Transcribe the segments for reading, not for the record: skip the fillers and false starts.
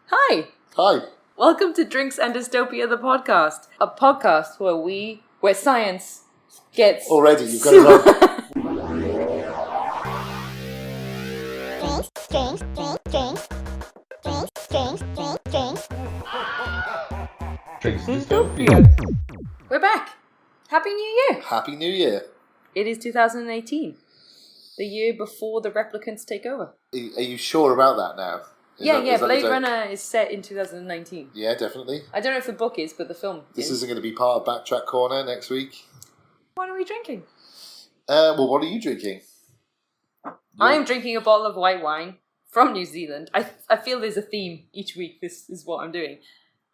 Hi! Hi. Welcome to Drinks and Dystopia, the podcast. A podcast where science gets... Already, you've got it wrong. Drinks Dystopia. We're back! Happy New Year! Happy New Year. It is 2018. The year before the replicants take over. Are you sure about that now? Is that Blade the Runner is set in 2019. Yeah, definitely. I don't know if the book is, but the film This is. isn't going to be part of Backtrack Corner next week. What are we drinking? Well, what are you drinking? I am drinking a bottle of white wine from New Zealand. I feel there's a theme each week. This is what I'm doing.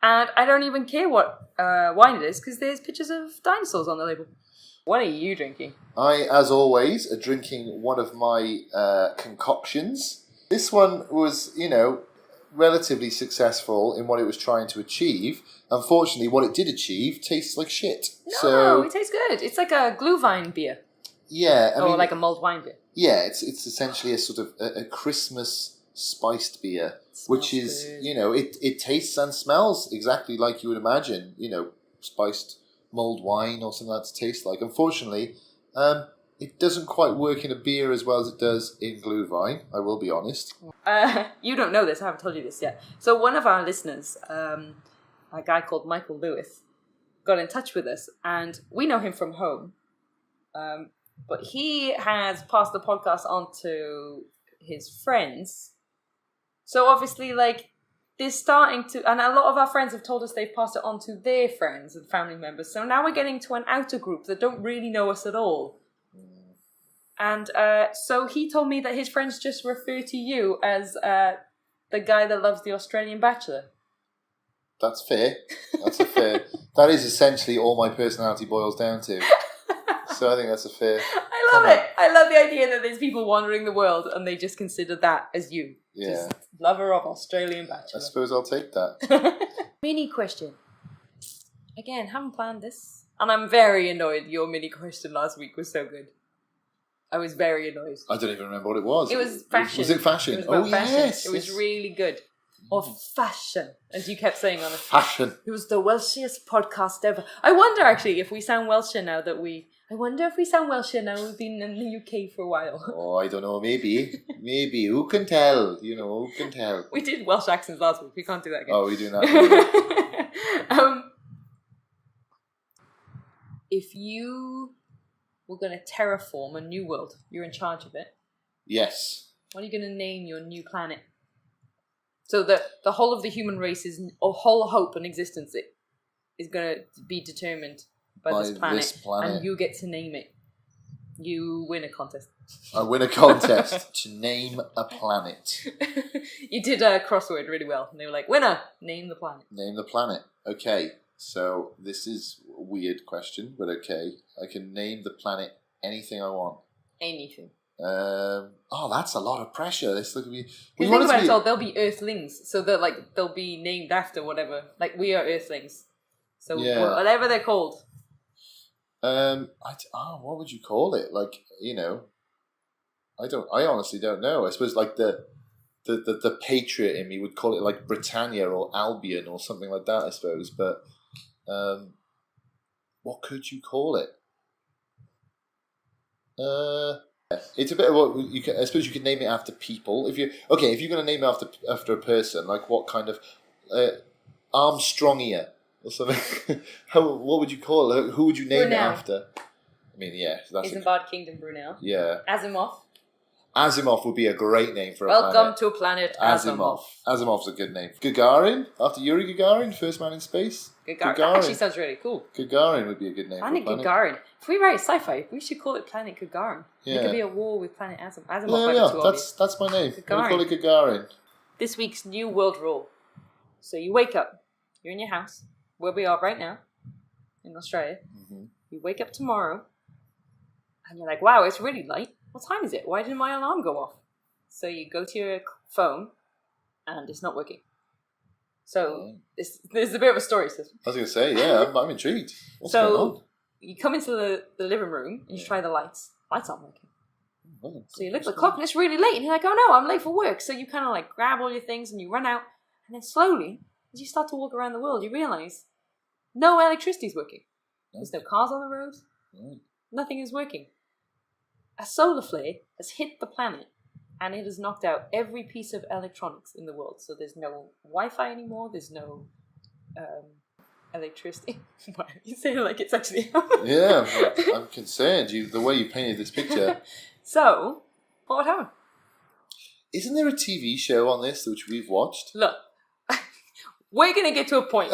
And I don't even care what wine it is because there's pictures of dinosaurs on the label. What are you drinking? I, as always, are drinking one of my concoctions. This one was, relatively successful in what it was trying to achieve. Unfortunately, what it did achieve tastes like shit. No, it tastes good. It's like a glühwein beer. Yeah. I mean, like a mulled wine beer. Yeah, it's essentially a sort of a Christmas spiced beer, which is, good. it tastes and smells exactly like you would imagine, spiced mulled wine or something like that to taste like. Unfortunately, it doesn't quite work in a beer as well as it does in glühwein, I will be honest. You don't know this, I haven't told you this yet. So one of our listeners, a guy called Michael Lewis, got in touch with us, and we know him from home. But he has passed the podcast on to his friends. So obviously, they're starting to... And a lot of our friends have told us they've passed it on to their friends and family members. So now we're getting to an outer group that don't really know us at all. And so he told me that his friends just refer to you as the guy that loves the Australian Bachelor. That's fair. That is essentially all my personality boils down to. So I think that's a fair... I love it. I love the idea that there's people wandering the world and they just consider that as you. Yeah. Just lover of Australian Bachelor. I suppose I'll take that. Mini question. Again, haven't planned this. And I'm very annoyed your mini question last week was so good. I was very annoyed. I don't even remember what it was. It was fashion. Was it fashion? It was about fashion. Yes. It was really good. Or fashion, as you kept saying on it. Fashion. It was the Welshiest podcast ever. I wonder actually if we sound Welsher now that we... I wonder if we sound Welsher now we've been in the UK for a while. Oh, I don't know. Maybe. Who can tell? Who can tell? We did Welsh accents last week. We can't do that again. Oh, we're doing that. If you were going to terraform a new world, you're in charge of it. Yes. What are you going to name your new planet? So the whole of the human race or whole hope and existence is going to be determined by this planet, and you get to name it. You win a contest. I win a contest to name a planet. You did a crossword really well, and they were like, "Winner, name the planet." Name the planet. Okay, so this is a weird question, but okay. I can name the planet anything I want. Anything. That's a lot of pressure. This look at me. Think about it all. They'll be Earthlings, so they'll be named after whatever. Like we are Earthlings, so whatever they're called. What would you call it? I honestly don't know. I suppose the patriot in me would call it like Britannia or Albion or something like that. I suppose, but what could you call it? It's a bit of what you can. I suppose you could name it after people. If you're going to name it after a person, like what kind of Armstrongia or something. What would you call it? Who would you name Brunel. it after? I mean, yeah, that's Isambard Kingdom Brunel. Yeah. Asimov. Asimov would be a great name for a Welcome planet. to a planet Asimov. Asimov's a good name. Gagarin, after Yuri Gagarin, first man in space. Gagarin. That actually sounds really cool. Gagarin would be a good name Planet for a planet. Gagarin. If we write sci-fi, we should call it Planet Gagarin. Yeah. It could be a war with Planet Asimov. Yeah, might be too obvious. that's my name. Gagarin. We call it Gagarin. This week's new world rule. So you wake up, you're in your house, where we are right now, in Australia. Mm-hmm. You wake up tomorrow, and you're like, wow, it's really late. What time is it? Why didn't my alarm go off? So you go to your phone, and it's not working. So there's a bit of a story. So. I was going to say, yeah, I'm intrigued. What's going on? You come into the living room, and you try the lights. Lights aren't working. Oh, So you look at the clock, and it's really late, and you're like, oh no, I'm late for work. So you kind of grab all your things, and you run out, And then slowly, as you start to walk around the world, you realise no electricity is working. There's no cars on the road. Nothing is working. A solar flare has hit the planet and it has knocked out every piece of electronics in the world. So there's no Wi-Fi anymore. There's no electricity. Why are you saying like it's actually happening? Yeah, I'm concerned. The way you painted this picture. So, what would happen? Isn't there a TV show on this which we've watched? Look, we're going to get to a point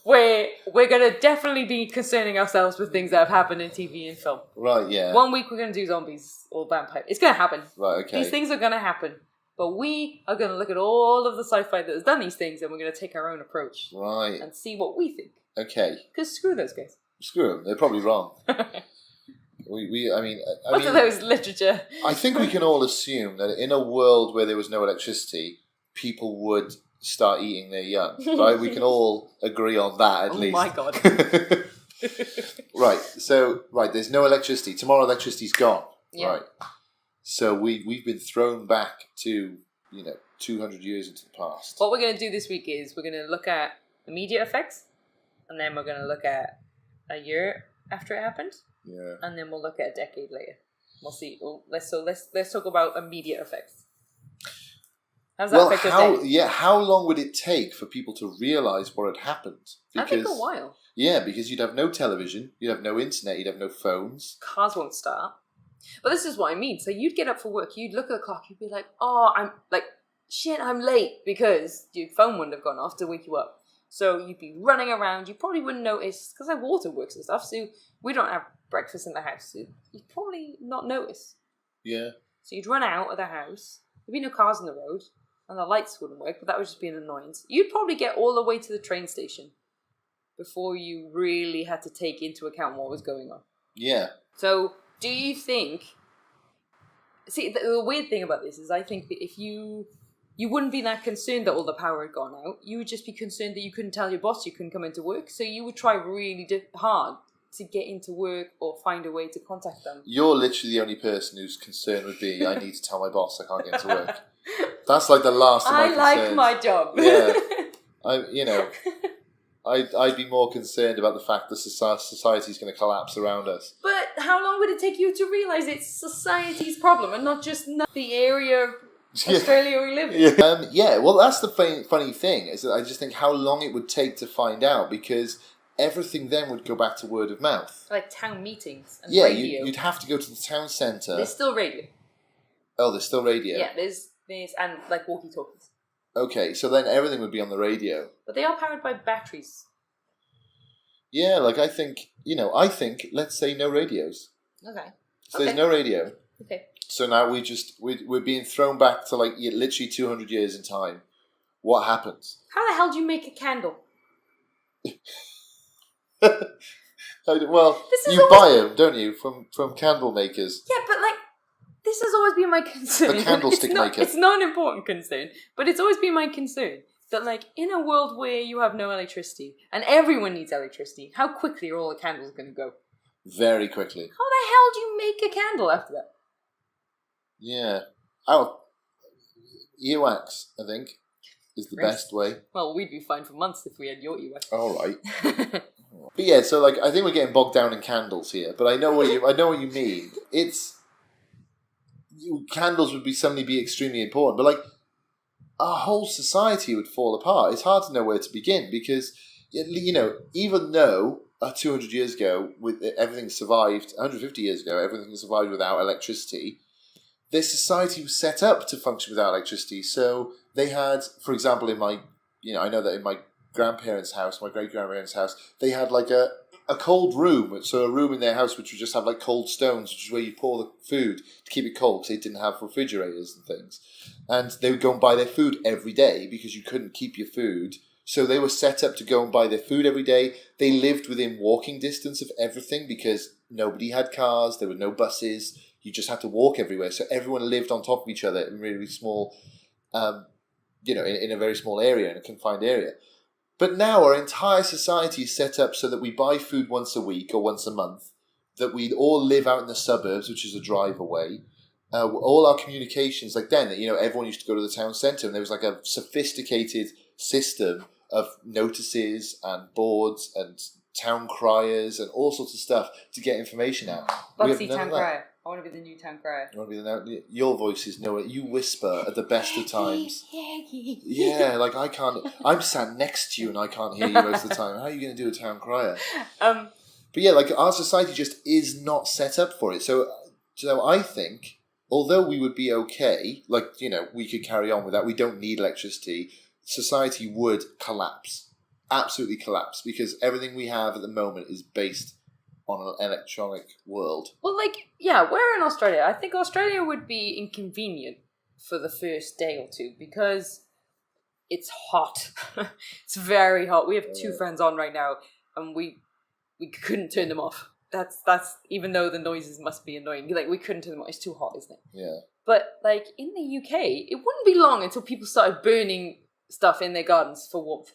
where we're going to definitely be concerning ourselves with things that have happened in TV and film. Right, yeah. One week we're going to do zombies or vampires. It's going to happen. Right, okay. These things are going to happen. But we are going to look at all of the sci-fi that has done these things and we're going to take our own approach. Right. And see what we think. Okay. Because screw those guys. Screw them. They're probably wrong. I mean, What's those literature? I think we can all assume that in a world where there was no electricity, people would start eating their young, right? We can all agree on that at least. Oh my God. Right, there's no electricity. Tomorrow electricity's gone. Yeah. Right. So we've been thrown back to, 200 years into the past. What we're going to do this week is we're going to look at immediate effects, and then we're going to look at a year after it happened. Yeah. And then we'll look at a decade later. We'll see. Let's talk about immediate effects. How's that affect your day? How long would it take for people to realise what had happened? I think a while. Yeah, because you'd have no television, you'd have no internet, you'd have no phones. Cars won't start. But this is what I mean. So you'd get up for work, you'd look at the clock, you'd be like, oh, I'm late, because your phone wouldn't have gone off to wake you up. So you'd be running around, you probably wouldn't notice, because like water works and stuff, so we don't have breakfast in the house, so you'd probably not notice. Yeah. So you'd run out of the house, there'd be no cars on the road, and the lights wouldn't work, but that would just be an annoyance. You'd probably get all the way to the train station before you really had to take into account what was going on. Yeah. So, do you think... See, the weird thing about this is I think that if you wouldn't be that concerned that all the power had gone out, you would just be concerned that you couldn't tell your boss you couldn't come into work, so you would try really hard to get into work or find a way to contact them. You're literally the only person who's concerned with being, I need to tell my boss I can't get into work. That's like the last of my concerns. I like my job. Yeah. I'd be more concerned about the fact that society's going to collapse around us. But how long would it take you to realise it's society's problem and not just the area of Australia we live in? Well, that's the funny thing, is that I just think how long it would take to find out, because everything then would go back to word of mouth. Like town meetings and radio. You'd have to go to the town centre. There's still radio. Oh, there's still radio? Yeah, there's and like walkie-talkies. Okay, so then everything would be on the radio. But they are powered by batteries. Yeah, I think, let's say no radios. Okay. So there's no radio. Okay. So now we're being thrown back to literally 200 years in time. What happens? How the hell do you make a candle? Well, you buy them, don't you, from candle makers? Yeah, but this has always been my concern. The candlestick maker. It's not an important concern, but it's always been my concern that, in a world where you have no electricity and everyone needs electricity, how quickly are all the candles going to go? Very quickly. How the hell do you make a candle after that? Yeah. Oh, earwax, I think, is the best way. Well, we'd be fine for months if we had your earwax. All right. But yeah, so I think we're getting bogged down in candles here, but I know what you mean. Candles would suddenly be extremely important, but our whole society would fall apart. It's hard to know where to begin, because even though 200 years ago everything survived, 150 years ago everything survived without electricity, their society was set up to function without electricity. So they had, for example, I know that in my grandparents' house, my great-grandparents' house, they had a cold room, so a room in their house which would just have cold stones, which is where you pour the food to keep it cold, because they didn't have refrigerators and things. And they would go and buy their food every day because you couldn't keep your food. So they were set up to go and buy their food every day. They lived within walking distance of everything because nobody had cars, there were no buses, you just had to walk everywhere. So everyone lived on top of each other in really small, in a very small area, in a confined area. But now our entire society is set up so that we buy food once a week or once a month, that we all live out in the suburbs, which is a drive away. All our communications, then, everyone used to go to the town centre, and there was a sophisticated system of notices and boards and town criers and all sorts of stuff to get information out. Bugsy town crier. I want to be the new town crier. You want to be your voice is nowhere. You whisper at the best of times. Yeah, like I can't. I'm sat next to you and I can't hear you most of the time. How are you going to do a town crier? But yeah, like our society just is not set up for it. So I think, although we would be okay, like, we could carry on with that. We don't need electricity. Society would collapse, absolutely collapse, because everything we have at the moment is based on an electronic world. Well, we're in Australia. I think Australia would be inconvenient for the first day or two because it's hot. It's very hot. We have two fans on right now, and we couldn't turn them off. That's even though the noises must be annoying. Like, we couldn't turn them off. It's too hot, isn't it? Yeah. But in the UK, it wouldn't be long until people started burning stuff in their gardens for warmth.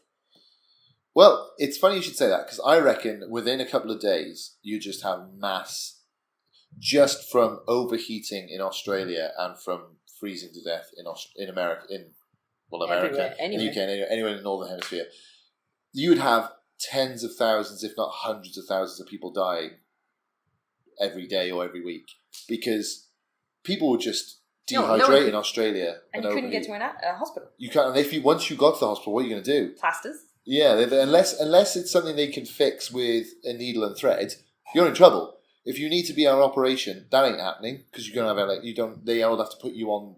Well, it's funny you should say that, because I reckon within a couple of days, you just have mass, just from overheating in Australia and from freezing to death in America, America, in the UK, anywhere in the Northern Hemisphere. You would have tens of thousands, if not hundreds of thousands of people dying every day or every week, because people would just dehydrate in Australia. And you couldn't get to a hospital. You can't, and once you got to the hospital, what are you going to do? Plasters? Yeah, unless it's something they can fix with a needle and thread, you're in trouble. If you need to be on an operation, that ain't happening, because you're going to have they all have to put you on,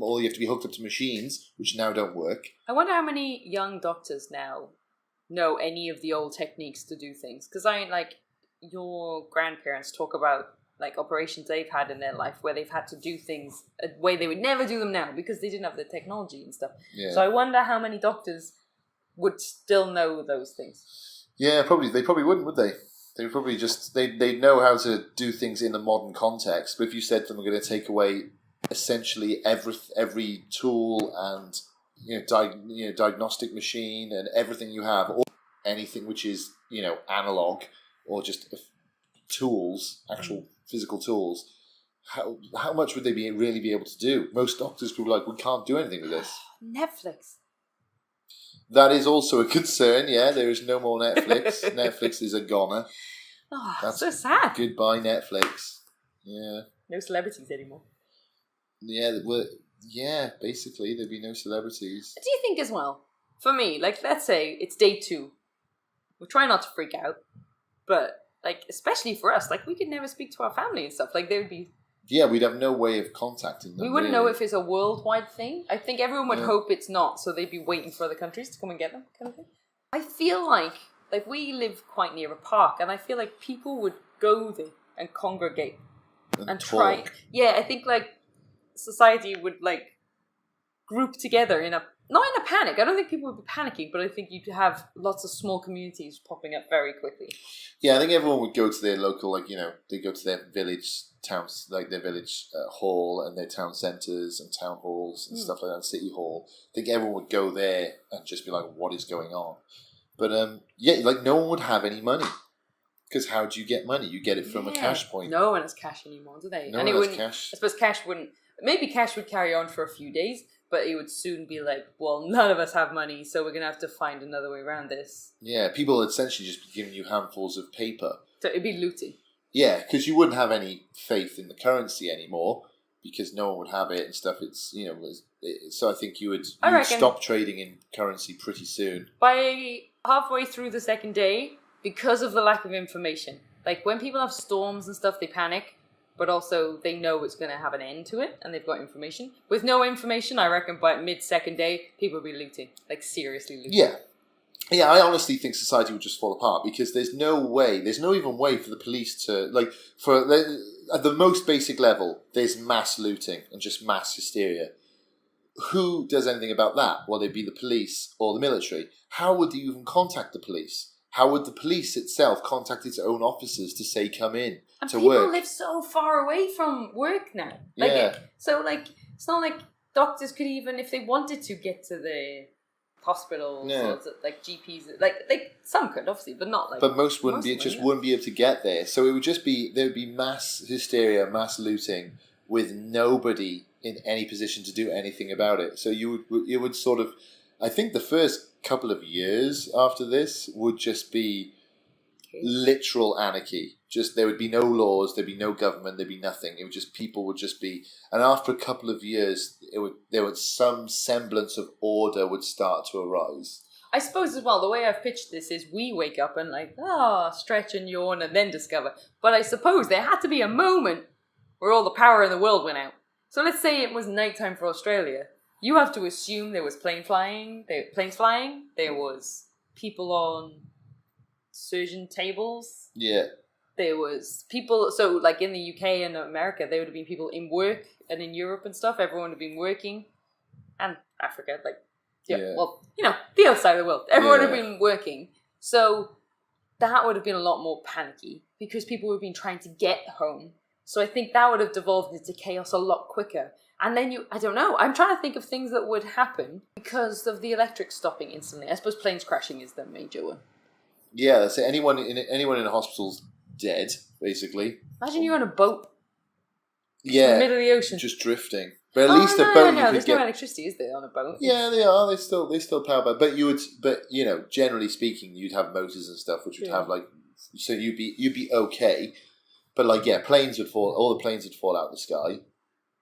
or you have to be hooked up to machines, which now don't work. I wonder how many young doctors now know any of the old techniques to do things, because your grandparents talk about operations they've had in their life where they've had to do things a way they would never do them now because they didn't have the technology and stuff. Yeah. So I wonder how many doctors would still know those things. Yeah, probably. They probably wouldn't, would they? They would probably just they'd know how to do things in the modern context. But if you said to them, we're going to take away essentially every tool and diagnostic machine and everything you have, or anything which is analog or just tools, actual physical tools, how much would they really be able to do? Most doctors would be like, we can't do anything with this. Netflix. That is also a concern, yeah. There is no more Netflix. Netflix is a goner. Oh, that's so sad. Goodbye, Netflix. Yeah. No celebrities anymore. Yeah, basically, there'd be no celebrities. Do you think as well, for me, let's say it's day 2. We're trying not to freak out, but, especially for us, we could never speak to our family and stuff. They would be... Yeah, we'd have no way of contacting them. We wouldn't know if it's a worldwide thing. I think everyone would hope it's not, so they'd be waiting for other countries to come and get them, kind of thing. I feel like we live quite near a park, and I feel like people would go there and congregate and try. Yeah, I think society would group together not in a panic. I don't think people would be panicking, but I think you'd have lots of small communities popping up very quickly. Yeah, I think everyone would go to their local, they go to their village towns, their village hall and their town centres and town halls and stuff like that, city hall. I think everyone would go there and just be like, what is going on? But no one would have any money. Because how do you get money? You get it from a cash point. No one has cash anymore, do they? No one has cash. I suppose cash wouldn't... Maybe cash would carry on for a few days, but it would soon be well, none of us have money, so we're going to have to find another way around this. Yeah, people would essentially just be giving you handfuls of paper. So it'd be looting. Yeah, because you wouldn't have any faith in the currency anymore, because no one would have it and stuff. It's, so I think you would stop trading in currency pretty soon. By halfway through the second day, because of the lack of information. When people have storms and stuff, they panic. But also, they know it's going to have an end to it, and they've got information. With no information, I reckon by mid-second day, people will be looting. Seriously looting. Yeah. Yeah, I honestly think society would just fall apart, because there's no even way for the police to, at the most basic level, there's mass looting and just mass hysteria. Who does anything about that? Well, they'd be the police or the military. How would you even contact the police? How would the police itself contact its own officers to say, come in and to work? People live so far away from work now. Yeah. So, it's not like doctors could even, if they wanted to, get to the hospitals or GPs. Some could, obviously, but not But most wouldn't be able to get there. So it would just be, there would be mass hysteria, mass looting, with nobody in any position to do anything about it. So it would sort of... I think the first couple of years after this would just be literal anarchy. Just there would be no laws, there'd be no government, there'd be nothing. It would just people would just be, and after a couple of years, there would some semblance of order would start to arise. I suppose as well, the way I've pitched this is we wake up and like, stretch and yawn and then discover. But I suppose there had to be a moment where all the power in the world went out. So let's say it was nighttime for Australia. You have to assume there was planes flying, there was people on surgeon tables. Yeah. There was people, so like in the UK and America, there would have been people in work, and in Europe and stuff, everyone would have been working. And Africa, like, well, the other side of the world. Everyone would have been working. So that would have been a lot more panicky because people would have been trying to get home. So I think that would have devolved into chaos a lot quicker. And then I don't know, I'm trying to think of things that would happen because of the electric stopping instantly. I suppose planes crashing is the major one. Yeah, that's it. Anyone in a hospital's dead, basically. Imagine you're on a boat. Yeah. In the middle of the ocean. Just drifting. But at least a boat you could there's no electricity, is there, on a boat? Yeah, they are. They still power boat. But generally speaking, you'd have motors and stuff, which would have so you'd be okay. But planes would fall. All the planes would fall out of the sky.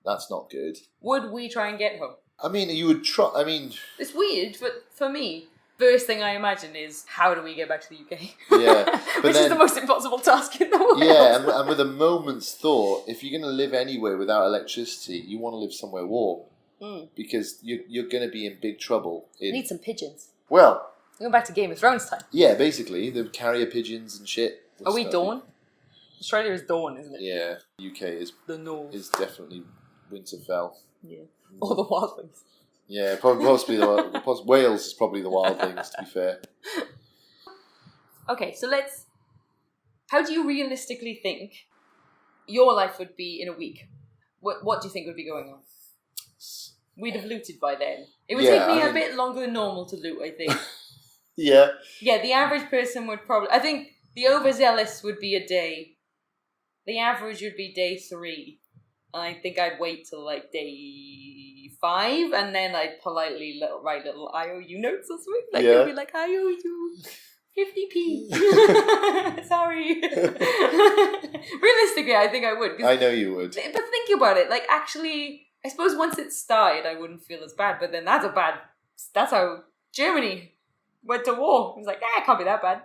That's not good. Would we try and get home? I mean, you would try. I mean, it's weird, but for me, first thing I imagine is how do we get back to the UK? Yeah, which is the most impossible task in the world. Yeah, and with a moment's thought, if you're going to live anywhere without electricity, you want to live somewhere warm because you're going to be in big trouble. Need some pigeons. Well, going back to Game of Thrones time. Yeah, basically the carrier pigeons and shit. Are we dawn? Australia is dawn, isn't it? Yeah, UK is the north. Is definitely Winterfell. Yeah, or the wildlings. Yeah, possibly Wales is probably the wildlings, to be fair. Okay, so how do you realistically think your life would be in a week? What do you think would be going on? We'd have looted by then. It would take me a bit longer than normal to loot, I think. Yeah. Yeah, the average person would probably... I think the overzealous would be a day. The average would be day 3. And I think I'd wait till day 5, and then I'd politely write little IOU notes or something. It'd be like, IOU 50p. Sorry. Realistically, I think I would. I know you would. But think about it. Actually, I suppose once it started, I wouldn't feel as bad. But then that's how Germany went to war. It was like, it can't be that bad.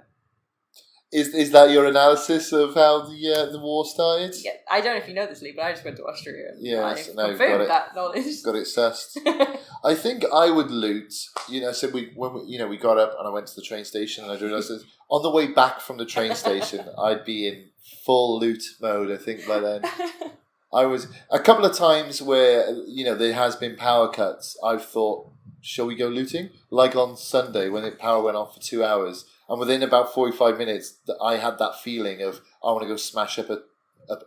Is that your analysis of how the war started? Yeah, I don't know if you know this, Lee, but I just went to Austria. Yes, I confirmed that knowledge. Got it sussed. I think I would loot. So we got up and I went to the train station and I realised on the way back from the train station I'd be in full loot mode. I think by then I was a couple of times where there has been power cuts. I've thought, shall we go looting? Like on Sunday when the power went off for 2 hours. And within about 45 minutes, I had that feeling of, I want to go smash up an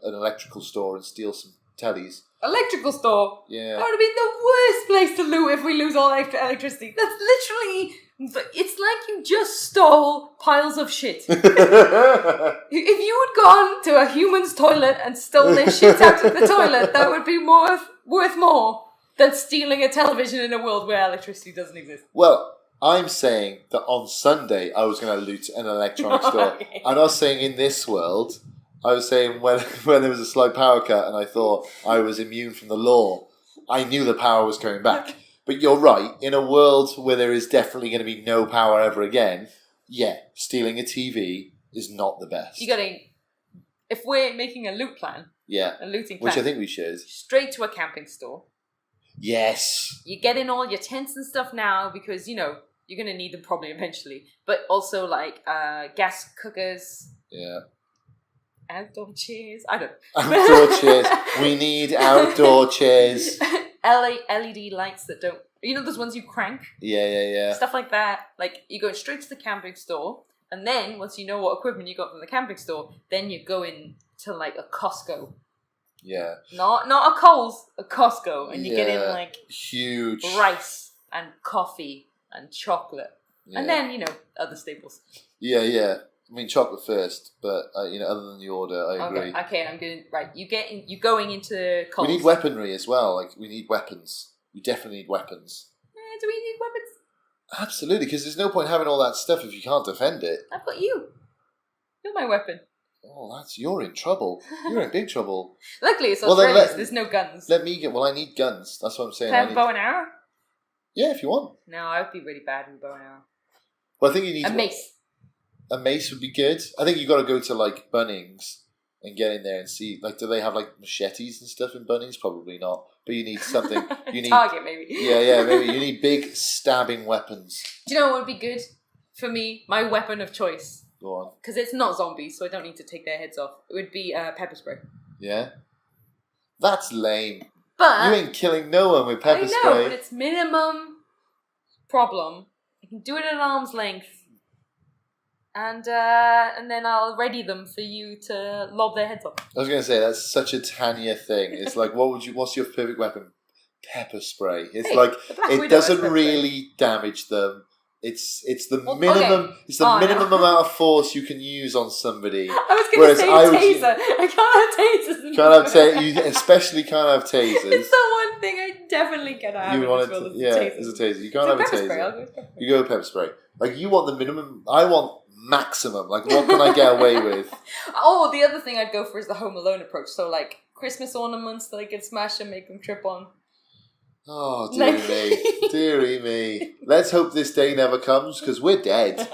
electrical store and steal some tellies. Electrical store? Yeah. That would be the worst place to loot if we lose all electricity. That's literally... It's like you just stole piles of shit. If you had gone to a human's toilet and stole their shit out of the toilet, that would be worth more than stealing a television in a world where electricity doesn't exist. Well... I'm saying that on Sunday I was going to loot an electronics store. Okay. I'm not saying in this world. I was saying when there was a slight power cut and I thought I was immune from the law, I knew the power was coming back. But you're right, in a world where there is definitely going to be no power ever again, stealing a TV is not the best. If we're making a loot plan, a looting plan, which I think we should, straight to a camping store. Yes. You get in all your tents and stuff now because, you're going to need them probably eventually. But also, gas cookers. Yeah. Outdoor chairs. I don't know. Outdoor chairs. We need outdoor chairs. LED lights that don't... those ones you crank? Yeah. Stuff like that. You go straight to the camping store. And then, once you know what equipment you got from the camping store, then you go into, a Costco. Yeah. Not a Kohl's, a Costco. And you get in, huge rice and coffee and chocolate. Yeah. And then, other staples. Yeah. I mean, chocolate first, but, other than the order, I agree. Okay, I'm going... Right, you're going into Kohl's. We need weaponry as well. We need weapons. We definitely need weapons. Do we need weapons? Absolutely, because there's no point having all that stuff if you can't defend it. I've got you. You're my weapon. Oh, you're in trouble. You're in big trouble. Luckily, it's Well, then Australia, so there's no guns. Let me get. Well, I need guns. That's what I'm saying. Can I have a bow and arrow? Yeah, if you want. No, I would be really bad with a bow and arrow. Well, I think you need A mace. A mace would be good. I think you got to go to like Bunnings and get in there and see. Like, do they have like machetes and stuff in Bunnings? Probably not. But you need something. You need Target, maybe. Yeah, maybe you need big stabbing weapons. Do you know what would be good for me? My weapon of choice. Go on. Because it's not zombies, so I don't need to take their heads off. It would be pepper spray. Yeah. That's lame. But You ain't killing no one with pepper I know, spray. but it's minimum problem. I can do it at arm's length. And then I'll ready them for you to lob their heads off. I was going to say, that's such a Tanya thing. It's like, what's your perfect weapon? Pepper spray. It's Hey, like, the Black it Widow has doesn't pepper really damage them. It's the Well, minimum. okay. It's the Oh, minimum no. amount of force you can use on somebody. I was going to Whereas say a I was- taser. I can't have tasers. in Can't this have world. you especially can't have tasers. It's the one thing I definitely cannot have. You in want this it, world, is yeah, tasers. as a taser. You can't So have a pepper spray, I'll taser. go with pepper spray. You go with pepper spray. Like you want the minimum. I want maximum. Like what can I get away with? Oh, the other thing I'd go for is the Home Alone approach. So like Christmas ornaments that I can smash and make them trip on. Oh dearie me, dearie me. Let's hope this day never comes because we're dead.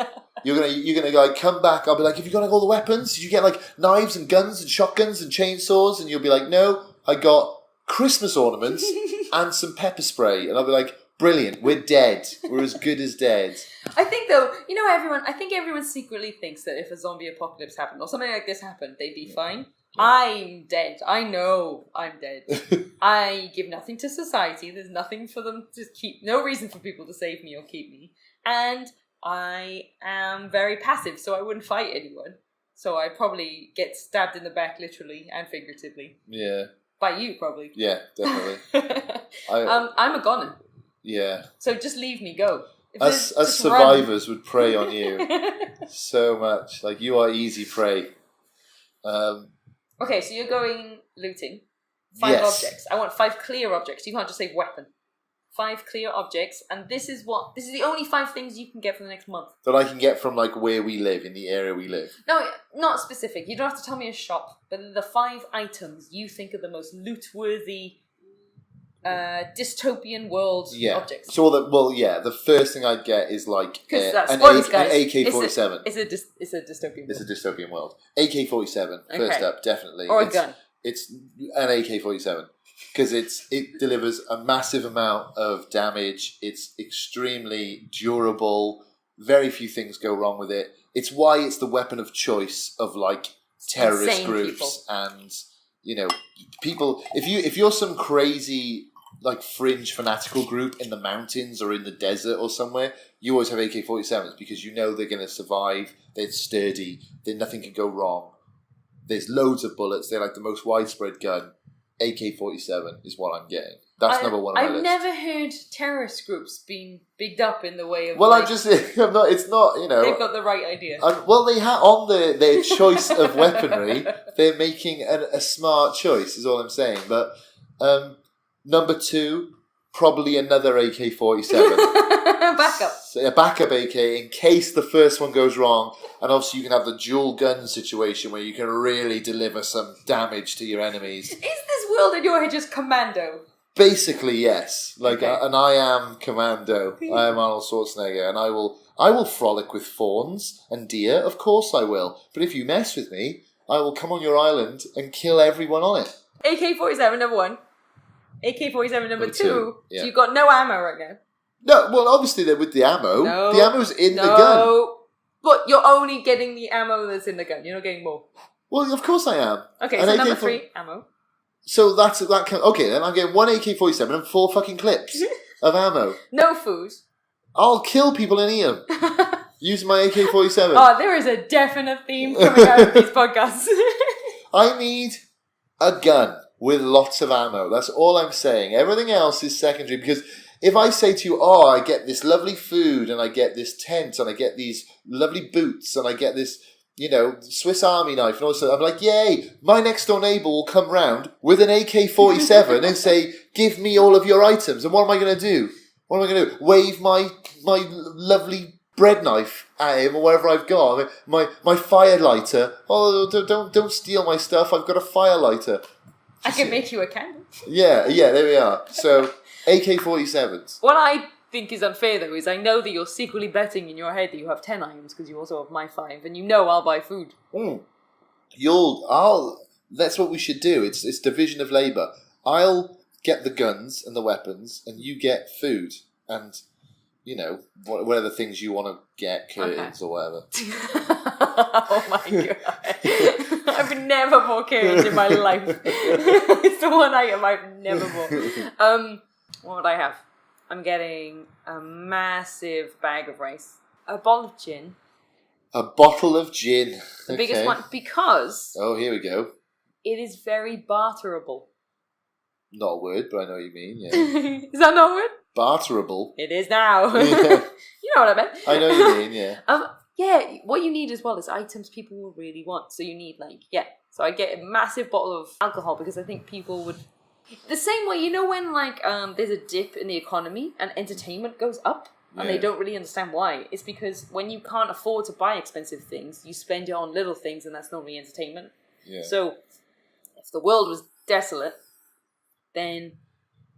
You're gonna like come back. I'll be like, have you got like all the weapons? Did you get like knives and guns and shotguns and chainsaws? And you'll be like, no, I got Christmas ornaments and some pepper spray. And I'll be like, brilliant, we're dead. We're as good as dead. I think though, you know, I think everyone secretly thinks that if a zombie apocalypse happened or something like this happened, they'd be fine. I'm dead. I know I'm dead. I give nothing to society. There's nothing for them to keep, no reason for people to save me or keep me. And I am very passive, so I wouldn't fight anyone. So I probably get stabbed in the back, literally and figuratively. Yeah. By you, probably. Yeah, definitely. I'm a goner. Yeah. So just leave me, go. If Us just survivors would prey on you so much. Like you are easy prey. Okay, so you're going looting. 5 Yes. objects. I want 5 clear objects. You can't just say weapon. 5 clear objects, and this is the only 5 things you can get for the next month. That I can get from like where we live, in the area we live. No, not specific. You don't have to tell me a shop, but the 5 items you think are the most loot-worthy dystopian world objects. So the first thing I'd get is like an spoilers, guys. AK-47. It's a dystopian world. It's a dystopian world. AK-47, first Okay. up, definitely. Or a gun. It's an AK-47. Because it delivers a massive amount of damage. It's extremely durable. Very few things go wrong with it. It's why it's the weapon of choice of like terrorist Insane groups people. and people. If you're some crazy like fringe fanatical group in the mountains or in the desert or somewhere, you always have AK-47s because you know they're going to survive. They're sturdy. Nothing can go wrong. There's loads of bullets. They're like the most widespread gun. AK-47 is what I'm getting. That's number one on my I've list. never heard terrorist groups being bigged up in the way of. Well, like, I'm not. It's not. they've got the right idea. Well, they have on their choice of weaponry. They're making a smart choice. Is all I'm saying. But number 2, probably another AK-47. Backup. So a backup AK in case the first one goes wrong, and obviously you can have the dual gun situation where you can really deliver some damage to your enemies. Is this world in your head just commando? Basically, yes. Like, Okay. and I am Commando. I am Arnold Schwarzenegger, and I will frolic with fawns and deer. Of course, I will. But if you mess with me, I will come on your island and kill everyone on it. AK-47 number 1. AK-47 number 2. two, yeah. So you've got no ammo right now. No, well, obviously they're with the ammo. No. The ammo's in the gun. No. But you're only getting the ammo that's in the gun. You're not getting more. Well, of course I am. Okay, An so number AK-47 3, ammo. So that okay. Then I'm getting 1 AK-47 and 4 fucking clips of ammo. No food. I'll kill people and eat them. Using my AK-47. Oh, there is a definite theme coming out of these podcasts. I need a gun with lots of ammo. That's all I'm saying. Everything else is secondary because if I say to you, oh, I get this lovely food and I get this tent and I get these lovely boots and I get this, Swiss Army knife and all this stuff, I'm like, yay, my next door neighbour will come round with an AK-47 and say, give me all of your items. And what am I going to do? What am I going to do? Wave my lovely bread knife at him or whatever I've got. I mean, my fire lighter. Oh, don't steal my stuff. I've got a fire lighter. I can make you a candle. Yeah, there we are. So, AK-47s. What I think is unfair, though, is I know that you're secretly betting in your head that you have 10 items because you also have my 5, and you know I'll buy food. That's what we should do. It's division of labour. I'll get the guns and the weapons, and you get food. And, whatever things you want to get, curtains or whatever. Oh my god. I've never bought curtains in my life. It's the one item I've never bought. What would I have? I'm getting a massive bag of rice. A bottle of gin. A bottle of gin. The biggest one, because... Oh, here we go. It is very barterable. Not a word, but I know what you mean, yeah. Is that not a word? Barterable. It is now. Yeah. You know what I meant. I know what you mean, yeah. Yeah, what you need as well is items people will really want. So you need, so I get a massive bottle of alcohol because I think people would... The same way, when, there's a dip in the economy and entertainment goes up and they don't really understand why. It's because when you can't afford to buy expensive things, you spend it on little things and that's not really entertainment. Yeah. So if the world was desolate, then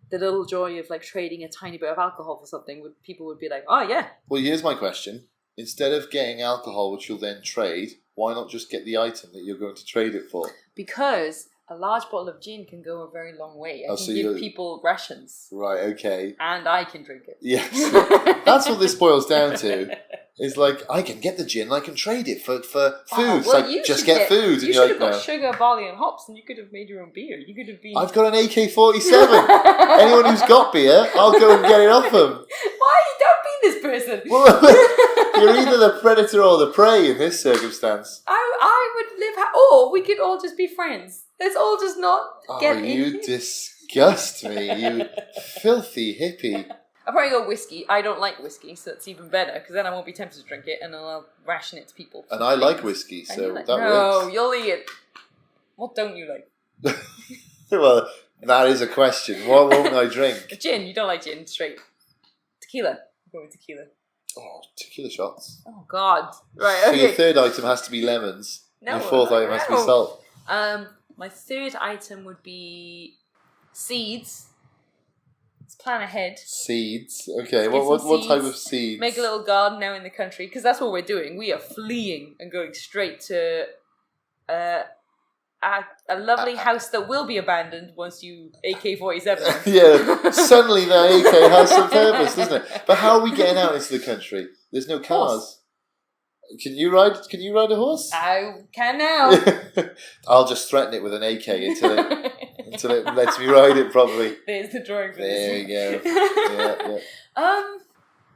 the little joy of trading a tiny bit of alcohol for something, people would be like, oh yeah. Well, here's my question. Instead of getting alcohol, which you'll then trade, why not just get the item that you're going to trade it for? Because a large bottle of gin can go a very long way. I can give people rations. Right, okay. And I can drink it. Yes. That's what this boils down to. Is I can get the gin and I can trade it for food. Just get food. You should have got sugar, barley and hops and you could have made your own beer. You could have been... I've got an AK-47. Anyone who's got beer, I'll go and get it off them. Why? Don't be this person. Well, you're either the predator or the prey in this circumstance. I would live... Or we could all just be friends. Let's all just not get in. You disgust me, you filthy hippie. I'll probably go whiskey. I don't like whiskey, so it's even better, because then I won't be tempted to drink it, and then I'll ration it to people. And I like whiskey, so that works. No, you'll eat it. What don't you like? Well, that is a question. What won't I drink? Gin. You don't like gin, straight. Tequila. I'm going with tequila. Oh, tequila shots. Oh, God. Right, So okay. your third item has to be lemons. No, your fourth item has to be salt. My third item would be seeds. Let's plan ahead. Seeds. Okay, what type of seeds? Make a little garden now in the country, because that's what we're doing. We are fleeing and going straight to a lovely house that will be abandoned once you AK-47. Yeah, suddenly the AK has some purpose, doesn't it? But how are we getting out into the country? There's no cars. Horse. Can you ride a horse? I can now. I'll just threaten it with an AK until it lets me ride it properly. There's the drawing for There this. you go. Yeah.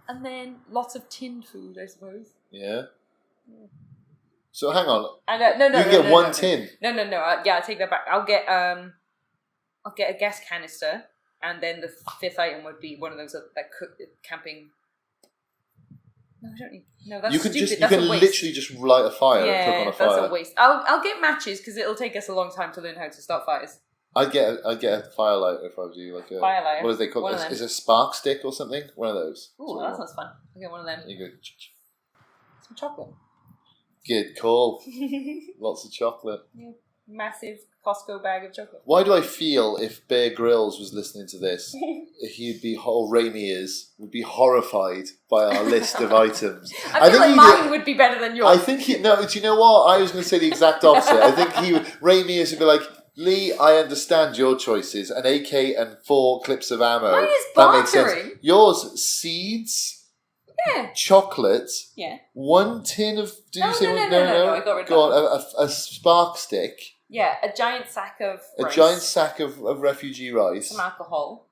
And then lots of tinned food, I suppose. Yeah. So hang on. No. You can get one tin. No. Yeah, I take that back. I'll get a gas canister, and then the fifth item would be one of those camping. No, I don't need. No, that's stupid. You can literally just light a fire and cook on a fire. That's a waste. I'll get matches because it'll take us a long time to learn how to start fires. I'd get a firelighter if I was you. Firelighter. What do they call it? Is it a spark stick or something? One of those. Ooh, that sounds fun. I'll get one of them. You go. Some chocolate. Good call. Lots of chocolate. Yeah. Massive Costco bag of chocolate. Why do I feel if Bear Grylls was listening to this, would be horrified by our list of items? I feel like mine would be better than yours. I think do you know what? I was going to say the exact opposite. I think Ray Mears would be like, Lee, I understand your choices. An AK and 4 clips of ammo. Mine is that makes sense. bartering. Yours, seeds. Yeah. Chocolate. Yeah. One tin of... No, I got rid of Go on, a spark stick. Yeah, a giant sack of rice. A giant sack of refugee rice. Some alcohol.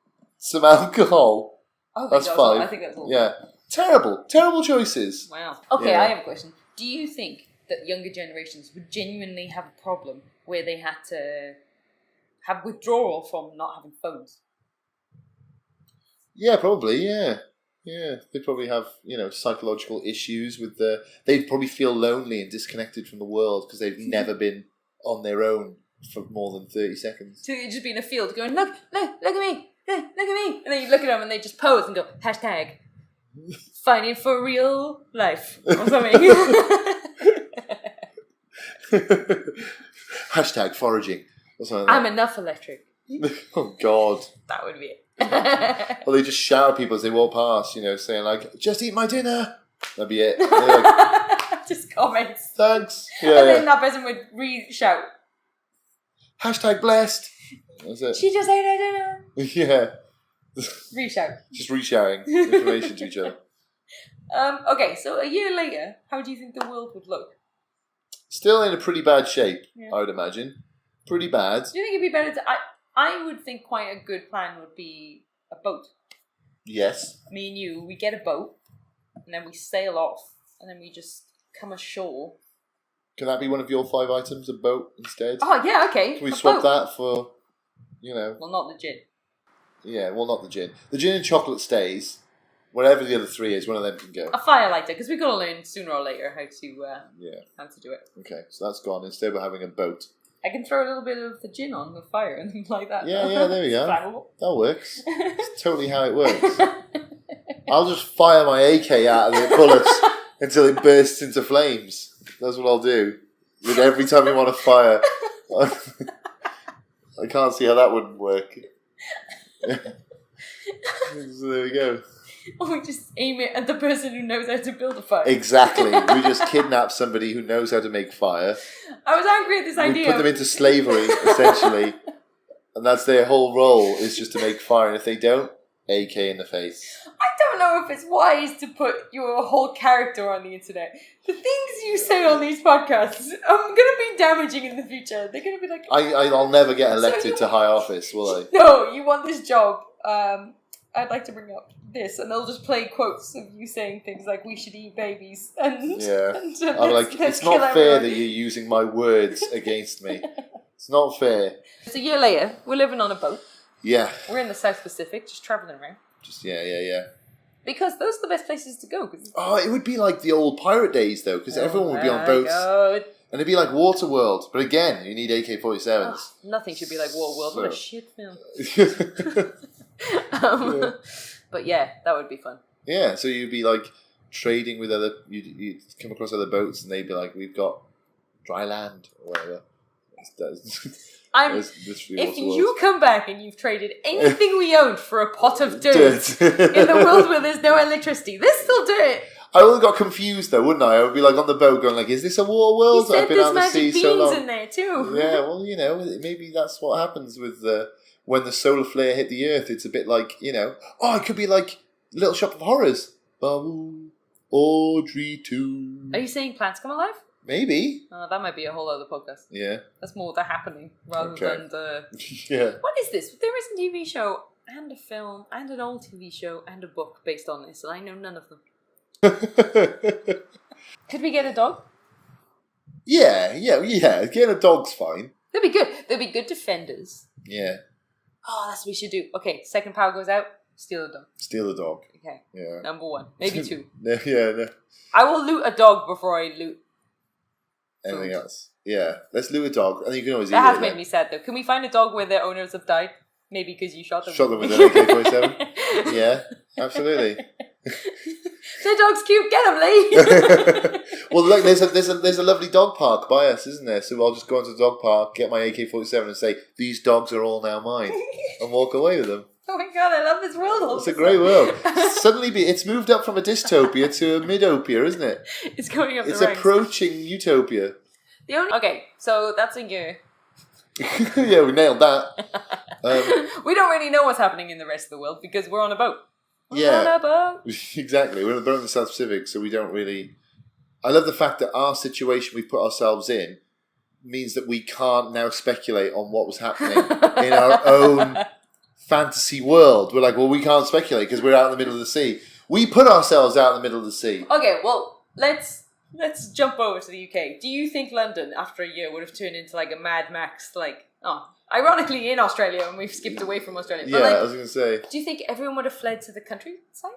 Oh, that's 5. I think that's all. Yeah. Terrible choices. Wow. Okay, Yeah. I have a question. Do you think that younger generations would genuinely have a problem where they had to have withdrawal from not having phones? Yeah, probably, yeah. Yeah, they probably have, psychological issues with they'd probably feel lonely and disconnected from the world because they've never been on their own for more than 30 seconds. So you'd just be in a field going, look at me, hey, look at me. And then you look at them and they just pose and go, hashtag, fighting for real life or something. Hashtag foraging. Or something like I'm enough electric. Oh, God. That would be it. Or they just shout at people as they walk past, saying like, just eat my dinner. That'd be it. Like, just comments. thanks. And then that person would re-shout. Hashtag blessed. That's it. She just ate her dinner. Yeah. Re-shout. Just re-shouting information to each other. Okay, so a year later, how do you think the world would look? Still in a pretty bad shape, Yeah. I would imagine. Pretty bad. Do you think it'd be better to... I would think quite a good plan would be a boat. Yes. Me and you, we get a boat, and then we sail off, and then we just come ashore. Can that be one of your 5 items, a boat instead? Oh, yeah, okay. Can we a swap boat. that for, Well, not the gin. Yeah, well, not the gin. The gin and chocolate stays. Whatever the other 3 is, one of them can go. A fire lighter, because we've got to learn sooner or later how to do it. Okay, so that's gone. Instead we're having a boat. I can throw a little bit of the gin on the fire and things like that. Yeah, there we go. Flammable. That works. It's totally how it works. I'll just fire my AK out of the bullets until it bursts into flames. That's what I'll do. With every time you want to fire. I can't see how that wouldn't work. So there we go. Or we just aim it at the person who knows how to build a fire. Exactly. We just kidnap somebody who knows how to make fire. I was angry at this We idea. put them into slavery, essentially. And that's their whole role, is just to make fire. And if they don't, AK in the face. I don't know if it's wise to put your whole character on the internet. The things you say on these podcasts are going to be damaging in the future. They're going to be like... I'll never get elected to high office, will I? No, you want this job. I'd like to bring up this, and they'll just play quotes of you saying things like "we should eat babies," and Yeah. and, I'm like, it's not fair that you're using my words against me. It's not fair. It's a year later. We're living on a boat. Yeah. We're in the South Pacific, just traveling around. Just yeah. Because those are the best places to go. Oh, it would be like the old pirate days though, because everyone would be on boats, God. and it'd be like Waterworld. But again, you need AK-47s. Oh, nothing should be like Waterworld. What a shit film. Yeah. But yeah, that would be fun. Yeah, so you'd be like trading with other. You'd come across other boats, and they'd be like, "We've got dry land or whatever." If you come back and you've traded anything we owned for a pot of dirt in the world where there's no electricity, there's still dirt. I would have got confused though, wouldn't I? I would be like on the boat going like, "Is this a war world?" You said I've been there's out the sea magic so long. beans in there too. Yeah, well, maybe that's what happens with when the solar flare hit the Earth. It's a bit like it could be like Little Shop of Horrors. Audrey 2. Are you saying plants come alive? Maybe. That might be a whole other podcast. Yeah. That's more the happening rather than the... Yeah. What is this? There is a TV show and a film and an old TV show and a book based on this, and I know none of them. Could we get a dog? Yeah. Getting a dog's fine. They'd be good. They'd be good defenders. Yeah. Oh, that's what we should do. Okay, second power goes out, steal a dog. Steal the dog. Okay. Yeah. Number 1. Maybe 2. No. I will loot a dog before I loot Anything food. else? Yeah. Let's loot a dog, and you can always eat That has it. made me sad though. Can we find a dog where their owners have died? Maybe because you shot them. Shot them with an AK-47. Yeah, absolutely. The dog's cute. Get him, Lee. Well, look, there's a lovely dog park by us, isn't there? So I'll just go into the dog park, get my AK-47, and say, "These dogs are all now mine," and walk away with them. Oh my god, I love this world. all It's of a a great sudden. world. Suddenly, it's moved up from a dystopia to a midopia, isn't it? It's going up It's the ranks. approaching utopia. Okay, so that's a year. Yeah, we nailed that. We don't really know what's happening in the rest of the world because we're on a boat. We're Yeah. on a boat. Exactly. We're on a boat in the South Pacific, so we don't really... I love the fact that our situation we put ourselves in means that we can't now speculate on what was happening in our own fantasy world. We're like, well, we can't speculate because we're out in the middle of the sea. We put ourselves out in the middle of the sea. Okay, well, let's jump over to the UK. Do you think London, after a year, would have turned into like a Mad Max, ironically in Australia, and we've skipped away from Australia. Yeah, But I was going to say. do you think everyone would have fled to the countryside?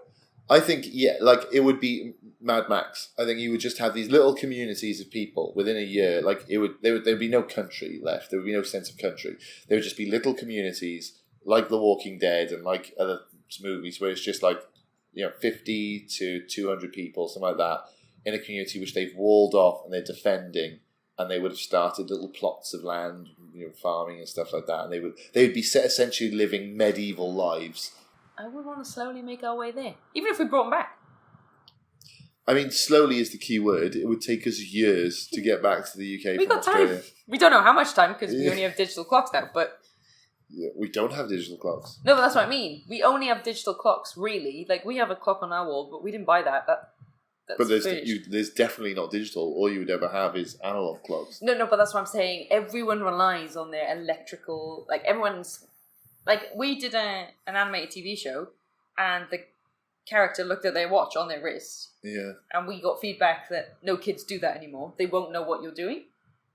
I think, it would be Mad Max. I think you would just have these little communities of people within a year. Like, there would be no country left. There would be no sense of country. There would just be little communities like The Walking Dead and like other movies where it's just like, 50 to 200 people, something like that, in a community which they've walled off and they're defending, and they would have started little plots of land, farming and stuff like that, and they would be essentially living medieval lives. I would want to slowly make our way there, even if we brought them back. I mean, slowly is the key word. It would take us years to get back to the UK. We got Australia. time. We don't know how much time because we only have digital clocks now, but... Yeah, we don't have digital clocks. No, but that's what I mean. We only have digital clocks, really. Like, we have a clock on our wall, but we didn't buy that. That's but there's definitely not digital. All you would ever have is analog clocks. No, but that's what I'm saying. Everyone relies on their electrical... Like, everyone's... Like, we did an animated TV show, and the character looked at their watch on their wrist. Yeah. And we got feedback that no kids do that anymore. They won't know what you're doing.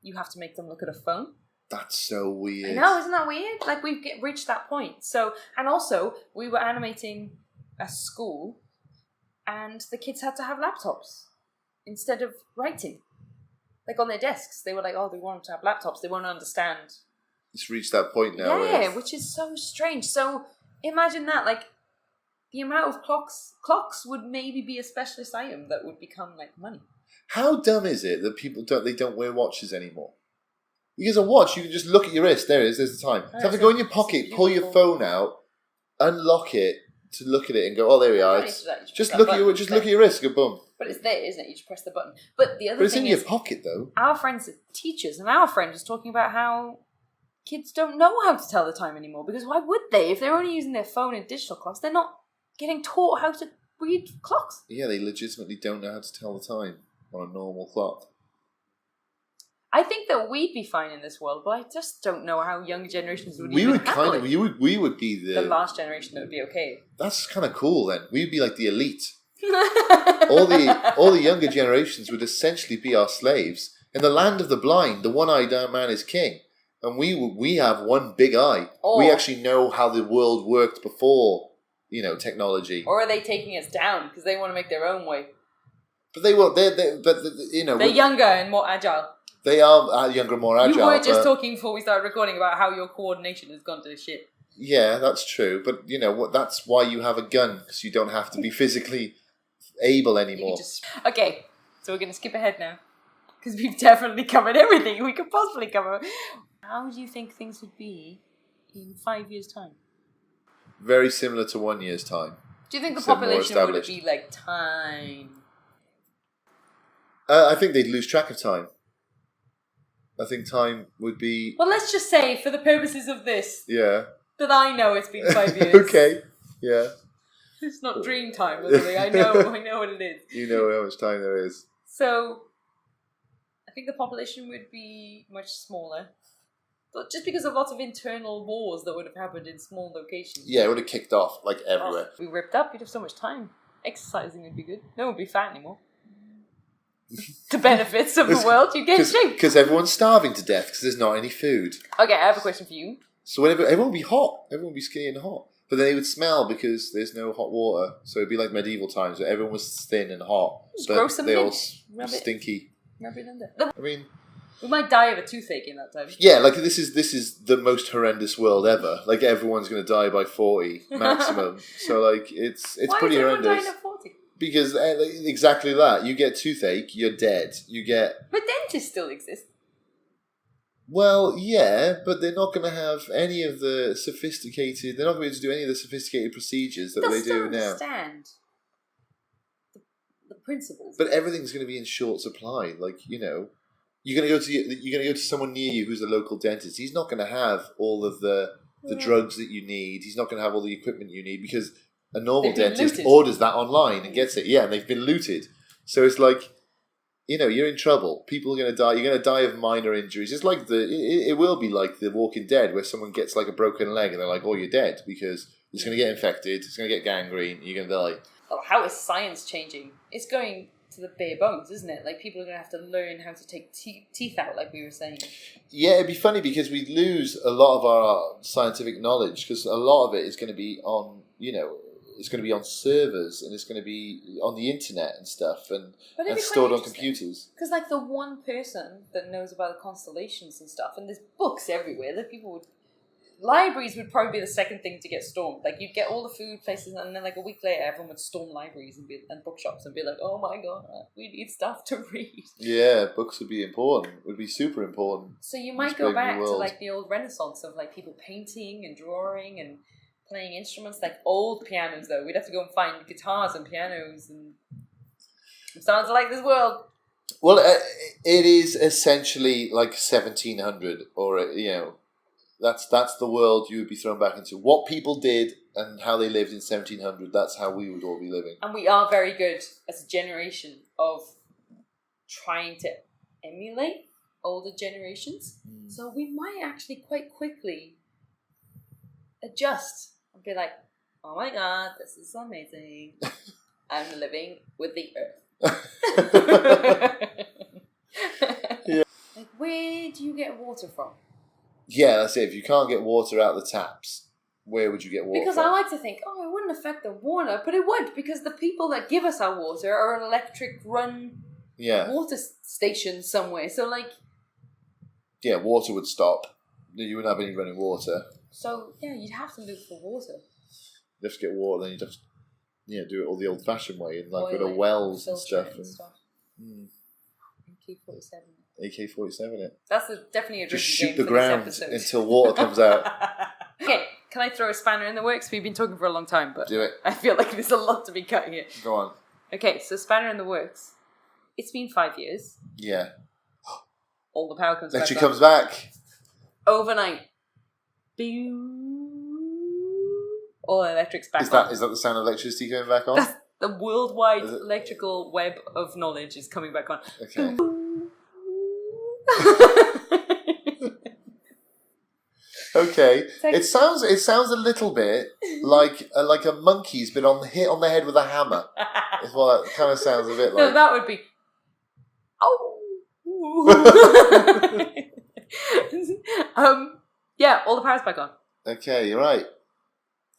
You have to make them look at a phone. That's so weird. I know, isn't that weird? Like, we've reached that point. So, and also, we were animating a school, and the kids had to have laptops instead of writing. Like, on their desks. They were like, they want to have laptops. They won't understand. It's reached that point now. Yeah, which is so strange. So, imagine that, like, the amount of clocks would maybe be a specialist item that would become, like, money. How dumb is it that people don't wear watches anymore? Because a watch, you can just look at your wrist. There it is. There's the time. You have to go in your pocket, pull your phone out, unlock it to look at it, and go, there we are. Just look at your wrist. Go boom. But it's there, isn't it? You just press the button. But the other it's thing in your pocket though. Our friends are teachers, and our friend was talking about how kids don't know how to tell the time anymore. Because why would they? If they're only using their phone and digital clocks, they're not getting taught how to read clocks. Yeah, they legitimately don't know how to tell the time on a normal clock. I think that we'd be fine in this world, but I just don't know how younger generations would. We would be the last generation that would be okay. That's kind of cool. Then we'd be like the elite. all the younger generations would essentially be our slaves in the land of the blind. The one-eyed man is king, and we have one big eye. We actually know how the world worked before technology. Or are they taking us down because they want to make their own way? But they will. They're younger and more agile. They are younger, more agile. You were just talking before we started recording about how your coordination has gone to shit. Yeah, that's true. But that's why you have a gun, because you don't have to be physically able anymore. Okay, so we're going to skip ahead now, because we've definitely covered everything we could possibly cover. How do you think things would be in 5 years' time? Very similar to 1 year's time. Do you think the population would be like time? I think they'd lose track of time. I think time would be... Well, let's just say, for the purposes of this, that I know it's been 5 years. Okay, yeah. It's not dream time, literally. I know what it is. You know how much time there is. So, I think the population would be much smaller. But just because of lots of internal wars that would have happened in small locations. Yeah, it would have kicked off, like, everywhere. We ripped up, we'd have so much time. Exercising would be good. No one would be fat anymore. The benefits of the world, you get shape. Because everyone's starving to death because there's not any food. Okay, I have a question for you. So everyone would be hot. Everyone would be skinny and hot. But then they would smell because there's no hot water. So it'd be like medieval times where everyone was thin and hot. Just grow some they all rub stinky. Rub it in there. I mean... We might die of a toothache in that time. Yeah, like this is the most horrendous world ever. Like everyone's going to die by 40 maximum. So like it's pretty horrendous. Why is everyone dying at 40? Because exactly that. You get toothache, you're dead. But dentists still exist. Well, yeah, but they're not going to have any of the sophisticated... They're not going to be able to do any of the sophisticated procedures that they do now. Understand the principles. But everything's going to be in short supply. Like, you're going to go to someone near you who's a local dentist. He's not going to have all of the drugs that you need. He's not going to have all the equipment you need because a normal dentist orders that online and gets it. Yeah, and they've been looted. So it's like, you're in trouble. People are going to die. You're going to die of minor injuries. It's like it will be like The Walking Dead where someone gets like a broken leg and they're like, you're dead because it's going to get infected. It's going to get gangrene. You're going to die. Oh, how is science changing? It's going to the bare bones, isn't it? Like, people are going to have to learn how to take teeth out, like we were saying. Yeah, it'd be funny because we lose a lot of our scientific knowledge because a lot of it is going to be on, it's going to be on servers and it's going to be on the internet and stuff and stored on computers. Because, like, the one person that knows about the constellations and stuff, and there's books everywhere that people would... libraries would probably be the second thing to get stormed. Like, you'd get all the food places, and then like a week later, everyone would storm libraries and bookshops and be like, "Oh my god, we need stuff to read." Yeah, books would be important. Would be super important. So you might go back to like the old Renaissance of like people painting and drawing and playing instruments, like old pianos. Though we'd have to go and find guitars and pianos, and I'm starting to like this world. Well, it is essentially like 1700, or that's the world you would be thrown back into. What people did and how they lived in 1700. That's how we would all be living. And we are very good as a generation of trying to emulate older generations. So we might actually quite quickly adjust and be like, "Oh my god, this is amazing. I'm living with the earth." Yeah. Like, where do you get water from? Yeah, that's it. If you can't get water out of the taps, where would you get water Because from? I like to think, it wouldn't affect the water, but it would, because the people that give us our water are an electric run water station somewhere. So like, yeah, water would stop. You wouldn't have any running water. So yeah, you'd have to look for water. You have to get water, then you'd have to do it all the old-fashioned way, and like go to Boiling, wells and stuff. AK-47. AK-47 it. That's definitely a Just drinking shoot game the for ground this episode. until water comes out. Okay, can I throw a spanner in the works? We've been talking for a long time, but Do it. I feel like there's a lot to be cut here. Go on. Okay, so spanner in the works. It's been 5 years. Yeah. All the power comes Then back she on. comes back. Overnight. All electric's back on. Is that the sound of electricity going back on? That's the worldwide electrical web of knowledge is coming back on. Okay. Okay. It sounds a little bit like a monkey's been hit on the head with a hammer. Is what that kind of sounds a bit like. No, that would be. Yeah, all the power's back on. Okay, you're right.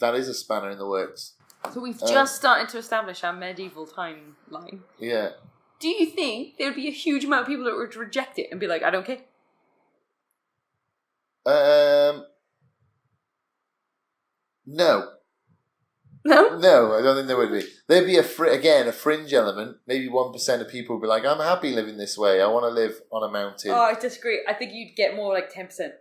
That is a spanner in the works. So we've just started to establish our medieval timeline. Yeah. Do you think there would be a huge amount of people that would reject it and be like, "I don't care"? No. No? No, I don't think there would be. There'd be a fringe element. Maybe 1% of people would be like, "I'm happy living this way. I want to live on a mountain." Oh, I disagree. I think you'd get more like 10%.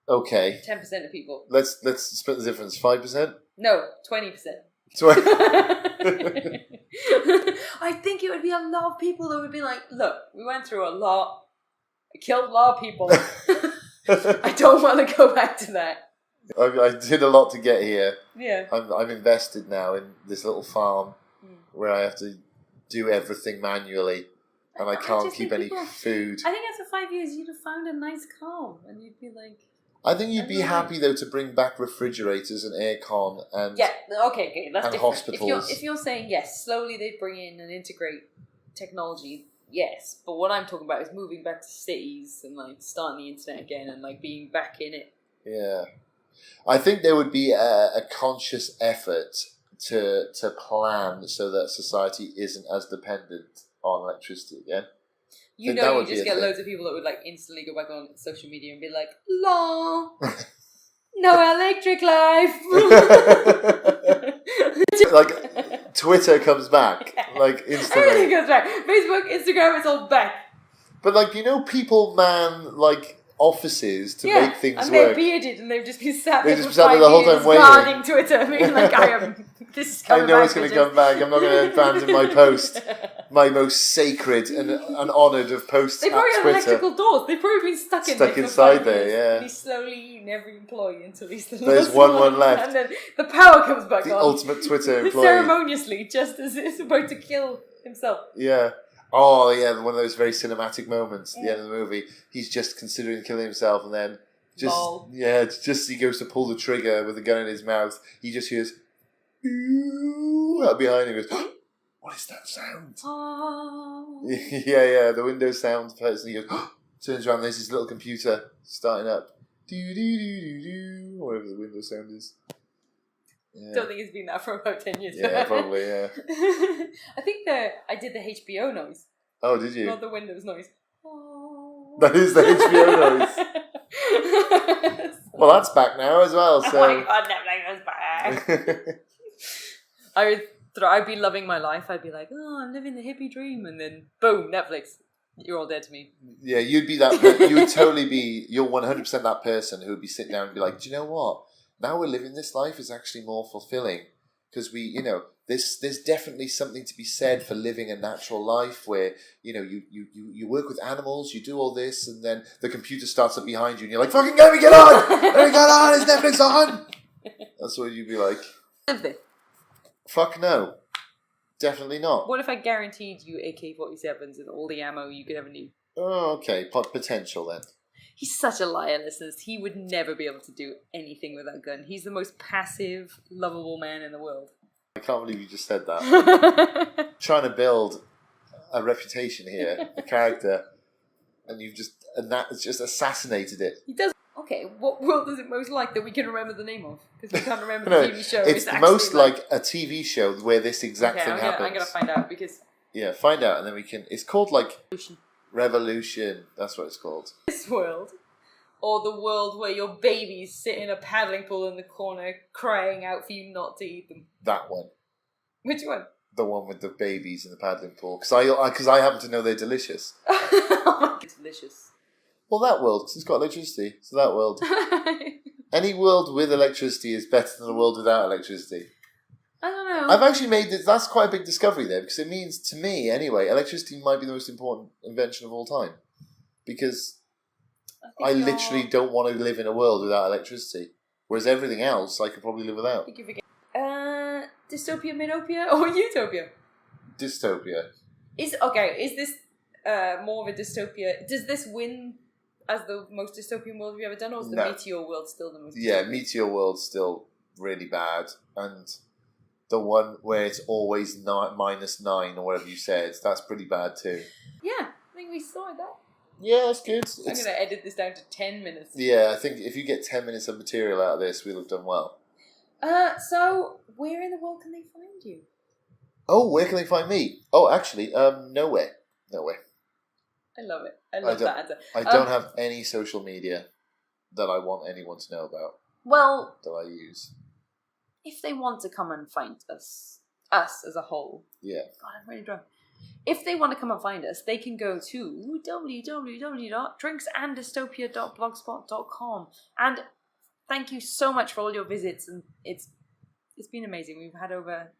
Okay. 10% of people. Let's split the difference. 5%? No, 20%. I think it would be a lot of people that would be like, "Look, we went through a lot. I killed a lot of people. I don't want to go back to that." I did a lot to get here. Yeah. I'm invested now in this little farm where I have to do everything manually, and I can't keep any food. I think after 5 years, you'd have found a nice calm, and you'd be like... I think you'd be happy, though, to bring back refrigerators and aircon and okay, that's and different. hospitals. If you're saying, yes, slowly they bring in and integrate technology, yes. But what I'm talking about is moving back to cities and, like, starting the internet again and, like, being back in it. Yeah. I think there would be a conscious effort to plan so that society isn't as dependent on electricity again. You just get loads of people that would like instantly go back on social media and be like, "Lol, no electric life." Like Twitter comes back, like instantly. Everything comes back. Facebook, Instagram, it's all back. But like people man like offices to make things and work. they're bearded and they've just been sat They there just for sat there 5 the whole years time waiting. guarding Twitter, being like, this is coming I know back. it's going to come back. I'm not going to abandon my post, my most sacred and honoured of posts. They probably at have Twitter. electrical doors. They've probably been stuck in there inside for 5 there, years. yeah. And he's slowly eating every employee until he's the There's last one left. And then the power comes back The on. ultimate Twitter employee. Ceremoniously, just as it's about to kill himself. Yeah. Oh, yeah, one of those very cinematic moments at the end of the movie. He's just considering killing himself, and then just he goes to pull the trigger with the gun in his mouth. He just hears "Ooh," out behind him. He goes, "What is that sound?" Yeah, the Windows sound person. He goes, turns around. There's his little computer starting up. Whatever the Windows sound is. Yeah. Don't think it's been that for about 10 years. Yeah, probably. Yeah. I think I did the HBO noise. Oh, did you? Not the Windows noise. That is the HBO noise. Well, that's back now as well. So. Oh my god, Netflix is back. I'd be loving my life. I'd be like, oh, I'm living the hippie dream, and then boom, Netflix. You're all dead to me. Yeah, you'd be that. You would totally be. You're 100% that person who would be sitting down and be like, do you know what? Now we're living this life is actually more fulfilling because there's definitely something to be said for living a natural life where you work with animals, you do all this, and then the computer starts up behind you, and you're like, fucking let me get on, let me get on, is Netflix on? That's what you'd be like. Fuck no. Definitely not. What if I guaranteed you AK-47s and all the ammo you could ever need? Oh, okay. Potential then. He's such a liar, listeners. He would never be able to do anything with that gun. He's the most passive, lovable man in the world. I can't believe you just said that. Trying to build a reputation here, a character, and that's just assassinated it. He does. Okay, what world is it most like that we can remember the name of? Because we can't remember the TV show. It's the most like a TV show where this exact thing happens. I'm going to find out because... Yeah, find out and then we can... It's called like... Revolution. Revolution. That's what it's called. This world. Or the world where your babies sit in a paddling pool in the corner crying out for you not to eat them. That one. Which one? The one with the babies in the paddling pool. Because I happen to know they're delicious. Oh my God, delicious. Well, that world, because it's got electricity. So that world. Any world with electricity is better than a world without electricity. I don't know. I've actually made this, that's quite a big discovery there, because it means, to me anyway, electricity might be the most important invention of all time. Because I literally don't want to live in a world without electricity. Whereas everything else I could probably live without. I think you forget. Dystopia, Midopia, or Utopia? Dystopia. Is this more of a dystopia? Does this win as the most dystopian world we've ever done, or is the Meteor world still the most dystopian? Yeah, Meteor world's still really bad. And the one where it's always -9 or whatever you said, that's pretty bad too. Yeah, I think we started that. Yeah, that's good. I'm going to edit this down to 10 minutes. Yeah, I think if you get 10 minutes of material out of this, we'll have done well. So, where in the world can they find you? Oh, where can they find me? Oh, actually, nowhere. Nowhere. I love it. I love that answer. I don't have any social media that I want anyone to know about. Well, that I use. If they want to come and find us as a whole. Yeah. God, I'm really drunk. If they want to come and find us, they can go to www.drinksanddystopia.blogspot.com. And thank you so much for all your visits. And it's been amazing. We've had over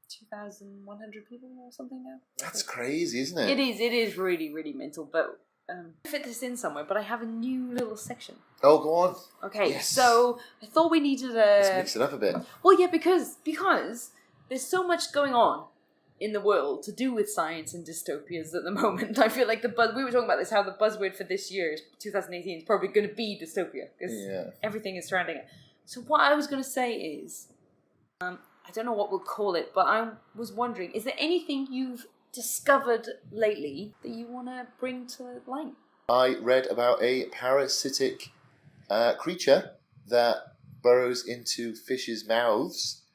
2,100 people or something now. That's crazy, isn't it? It is really, really mental. But fit this in somewhere. But I have a new little section. Oh, go on. Okay, yes. So I thought we needed Let's mix it up a bit. Well, yeah, because there's so much going on in the world to do with science and dystopias at the moment. I feel like we were talking about this, how the buzzword for this year, 2018, is probably going to be dystopia, because everything is surrounding it. So what I was going to say is, I don't know what we'll call it, but I was wondering, is there anything you've discovered lately that you want to bring to light? I read about a parasitic creature that burrows into fishes' mouths,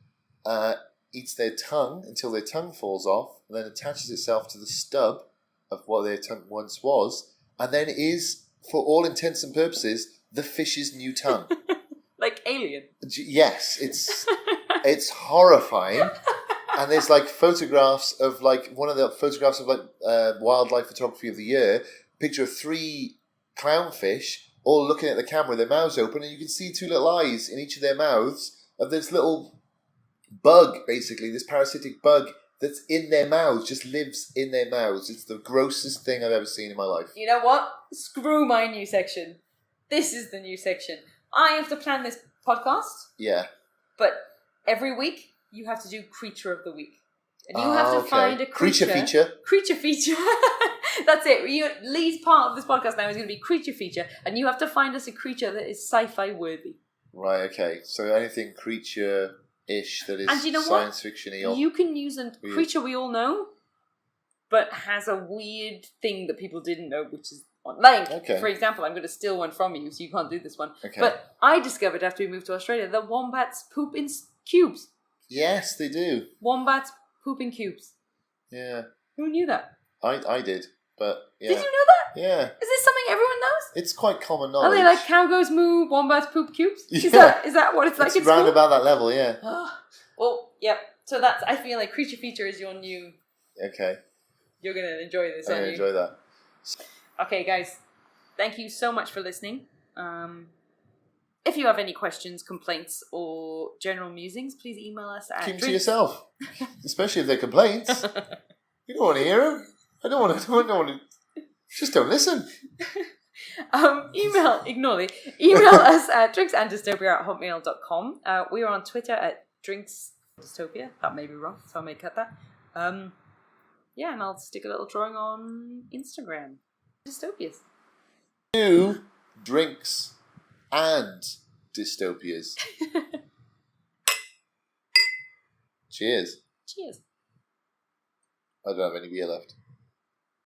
eats their tongue until their tongue falls off, and then attaches itself to the stub of what their tongue once was, and then is, for all intents and purposes, the fish's new tongue. Like Alien? Yes, it's horrifying. And there's like photographs of like, one of the photographs of like wildlife photography of the year, picture of 3 clownfish all looking at the camera with their mouths open, and you can see 2 little eyes in each of their mouths of this little bug, basically, this parasitic bug that's in their mouths, just lives in their mouths. It's the grossest thing I've ever seen in my life. You know what? Screw my new section. This is the new section. I have to plan this podcast. Yeah. But every week, you have to do Creature of the Week. And you have to find a creature. Creature feature. That's it. Lee's part of this podcast now is going to be Creature feature. And you have to find us a creature that is sci-fi worthy. Right, okay. So anything creature-ish that is science fiction-y. You can use a creature we all know, but has a weird thing that people didn't know, which is like, for example, I'm going to steal one from you, so you can't do this one. Okay. But I discovered after we moved to Australia that wombats poop in cubes. Yes, they do. Wombats poop in cubes. Yeah. Who knew that? I did. But yeah. Did you know that? Yeah. Is this something everyone knows? It's quite common Are knowledge. they like cow goes moo, wombats poop cubes? Is Yeah. that what it's like It's in round school? about that level, yeah. Well, yep. So that's, I feel like Creature Feature is your new... Okay. You're going to enjoy this, I'm aren't going you? to enjoy that. Okay, guys. Thank you so much for listening. If you have any questions, complaints, or general musings, please email us at... Keep them to yourself. Especially if they're complaints. You don't want to hear them. I don't want to... Just don't listen. Email us at drinksanddystopia@hotmail.com. We are on Twitter at drinksdystopia. That may be wrong, so I may cut that. Yeah, and I'll stick a little drawing on Instagram. Dystopias. 2 drinks and dystopias. Cheers. Cheers. I don't have any beer left.